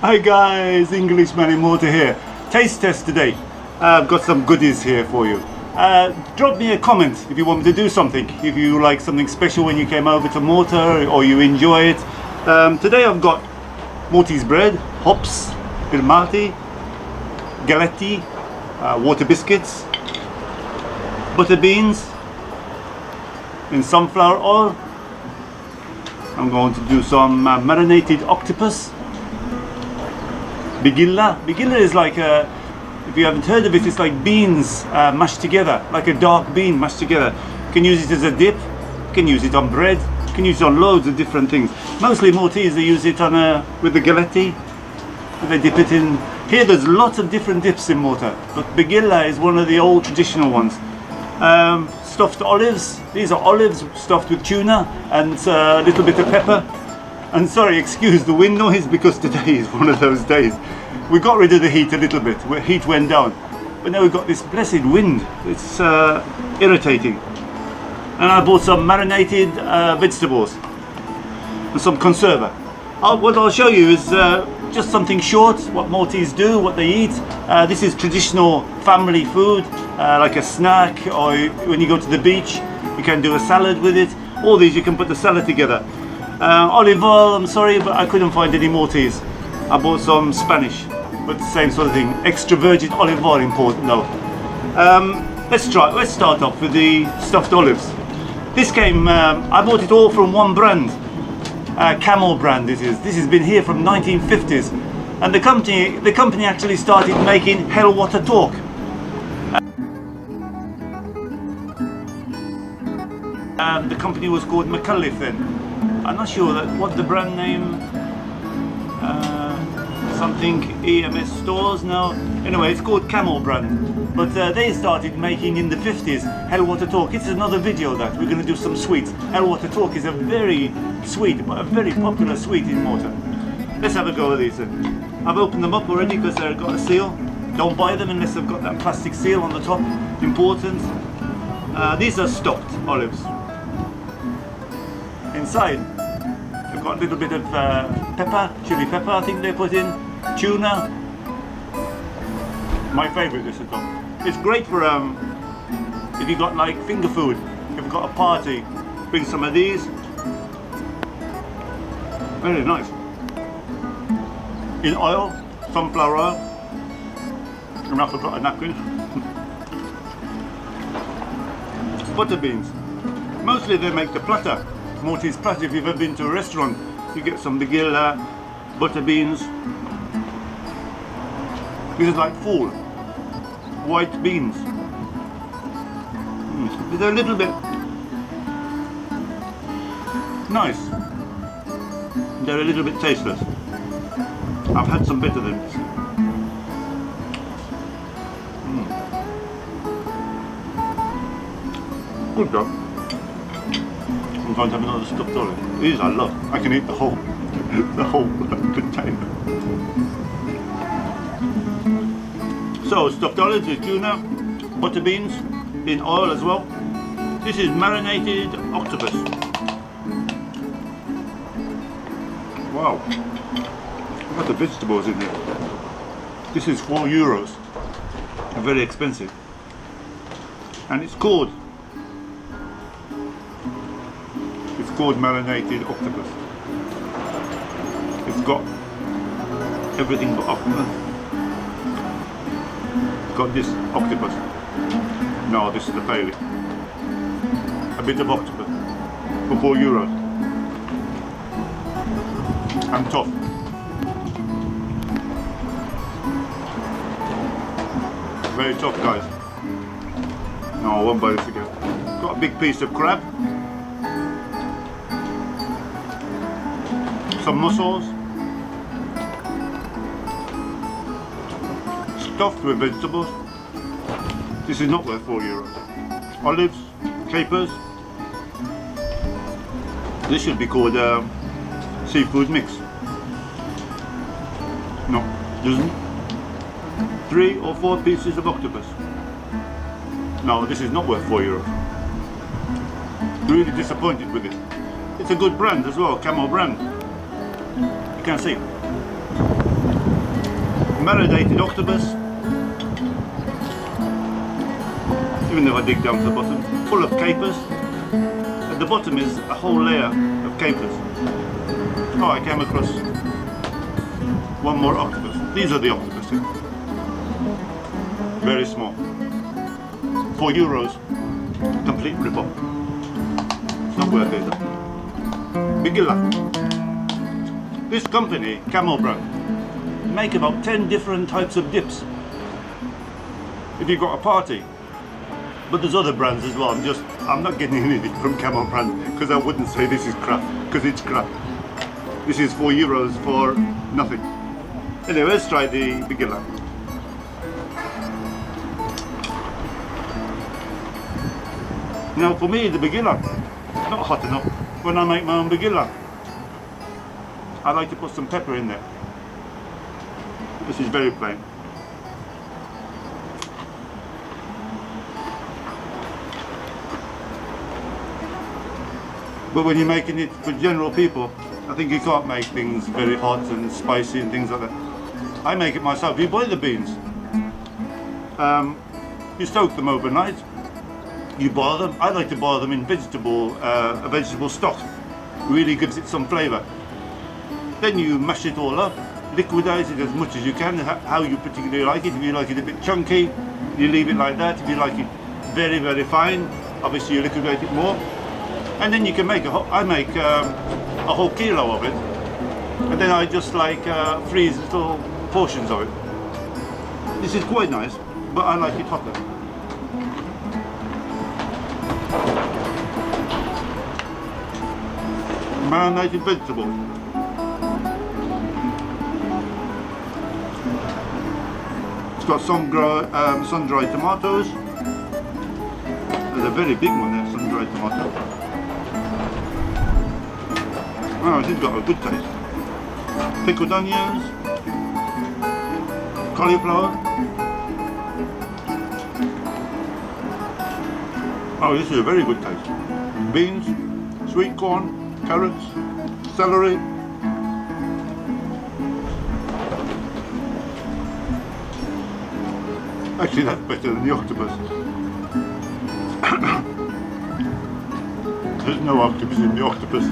Hi guys, Englishman in Malta here. Taste test today. I've got some goodies here for you. Drop me a comment if you want me to do something. If you like something special when you came over to Malta or you enjoy it. Today I've got Maltese bread, hops, pirmati, galetti, water biscuits, butter beans in sunflower oil. I'm going to do some marinated octopus. Bigilla. Bigilla is like if you haven't heard of it, it's like beans mashed together, like a dark bean mashed together. You can use it as a dip, you can use it on bread, you can use it on loads of different things. Mostly Maltese, they use it on with the galetti, they dip it in. Here there's lots of different dips in Malta, but Bigilla is one of the old traditional ones. Stuffed olives, these are olives stuffed with tuna and a little bit of pepper. And sorry, excuse the wind noise because today is one of those days. We got rid of the heat a little bit, where heat went down. But now we've got this blessed wind. It's irritating. And I bought some marinated vegetables and some conserva. What I'll show you is just something short, what Maltese do, what they eat. This is traditional family food, like a snack, or when you go to the beach, you can do a salad with it. All these you can put the salad together. Olive oil, I'm sorry, but I couldn't find any Maltese. I bought some Spanish, but the same sort of thing. Extra virgin olive oil important though. Let's start off with the stuffed olives. This came, I bought it all from one brand, Camel brand this is. This has been here from 1950s. And the company actually started making Hell What a Talk. The company was called McCullough then. I'm not sure what the brand name, something EMS stores now. Anyway, it's called Camel brand. But they started making in the 50s Hell What a Talk. It's another video that we're going to do some sweets. Hell What a Talk is a very sweet, but a very popular sweet in Malta. Let's have a go at these then. I've opened them up already because they've got a seal. Don't buy them unless they've got that plastic seal on the top. Important. These are stuffed olives. Inside, they've got a little bit of pepper, chili pepper I think they put in, tuna. My favourite this is though. It's great for if you've got like finger food, if you've got a party, bring some of these. Very nice. In oil, sunflower oil, and I forgot a napkin. Butter beans. Mostly they make the platter. Maltese platter, if you've ever been to a restaurant, you get some bigilla, butter beans. This is like full white beans. They're a little bit nice. They're a little bit tasteless. I've had some better than this. Good job. I'm going to have another stuffed olive. These I love. I can eat the whole container. So stuffed olives with tuna, butter beans in oil as well. This is marinated octopus. Wow. I've got the vegetables in here. This is €4. Very expensive. And it's called marinated octopus. It's got everything but octopus. It's got this octopus. No, this is the failure. A bit of octopus for €4. And tough. Very tough, guys. No, I won't buy this again. Got a big piece of crab. Some mussels, stuffed with vegetables. This is not worth €4. Olives, capers, This should be called seafood mix. No, doesn't. 3 or 4 pieces of octopus. No, this is not worth €4. Really disappointed with it. It's a good brand as well, Camel brand. You can see. Marinated octopus. Even though I dig down to the bottom, full of capers. At the bottom is a whole layer of capers. Oh, I came across one more octopus. These are the octopus here. Very small. €4. Complete rip-off. It's not worth it. Bigilla. This company, Camel brand, make about 10 different types of dips. If you've got a party. But there's other brands as well. I'm not getting anything from Camel brand because I wouldn't say this is crap, because it's crap. This is €4 for nothing. Anyway, let's try the Bigilla. Now for me, the Bigilla, not hot enough. When I make my own Bigilla, I like to put some pepper in there. This is very plain. But when you're making it for general people, I think you can't make things very hot and spicy and things like that. I make it myself. You boil the beans. You soak them overnight. You boil them. I like to boil them in a vegetable stock. Really gives it some flavour. Then you mash it all up, liquidate it as much as you can, how you particularly like it. If you like it a bit chunky, you leave it like that. If you like it very, very fine, obviously you liquidate it more. And then you can make I make a whole kilo of it, and then I just freeze little portions of it. This is quite nice, but I like it hotter. Marinated vegetables. It's got sun-dried tomatoes. There's a very big one there, sun-dried tomato. Oh, this has got a good taste. Pickled onions, cauliflower. Oh, this is a very good taste. Beans, sweet corn, carrots, celery. Actually, that's better than the octopus. There's no octopus in the octopus.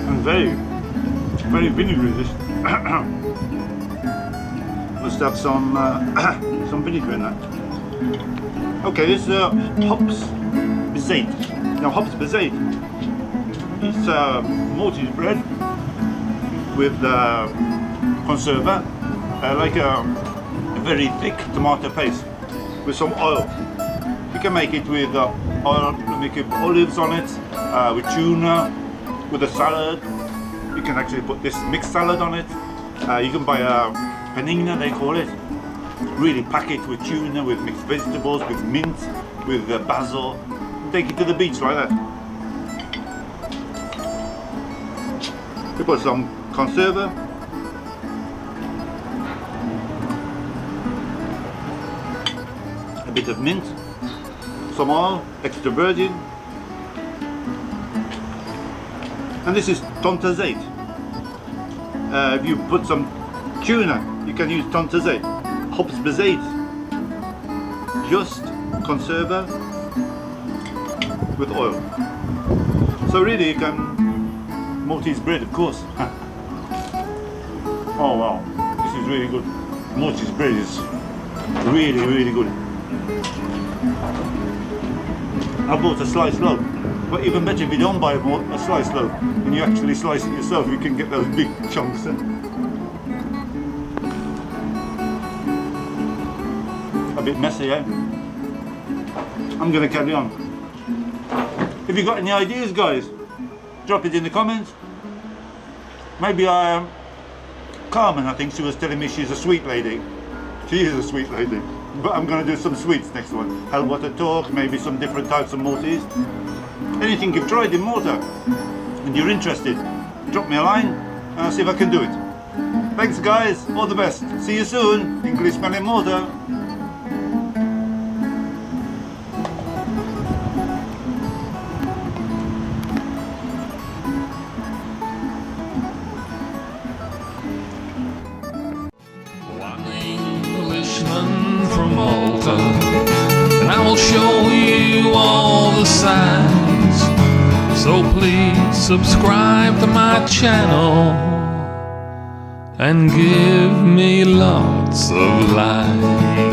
And very, very vinegary this. Must have some vinegar in that. Okay, this is hops bezate. Now hops bezate, it's Maltese bread with conserva, like a very thick tomato paste with some oil. You can make it with oil, make it with olives on it, with tuna, with a salad. You can actually put this mixed salad on it. You can buy a panina, they call it. Really pack it with tuna, with mixed vegetables, with mint, with basil. Take it to the beach like that. You put some conserva. A bit of mint. Some oil, extra virgin. And this is tonta zait. If you put some tuna, you can use tonta zait. Hops bezate, just conserva with oil. So really you can, Maltese bread of course. Oh wow, this is really good. Maltese bread is really, really good. I bought a sliced loaf, but even better if you don't buy a sliced loaf and you actually slice it yourself, you can get those big chunks in. A bit messy, eh? I'm gonna carry on. If you got any ideas, guys, drop it in the comments. Maybe Carmen, I think she was telling me she's a sweet lady. She is a sweet lady. But I'm gonna do some sweets next one. Halwa to talk, maybe some different types of Maltese. Anything you've tried in Malta and you're interested, drop me a line and I'll see if I can do it. Thanks guys, all the best. See you soon, Englishman in Malta. Englishman from Malta, and I will show you all the signs. So please subscribe to my channel and give me lots of likes.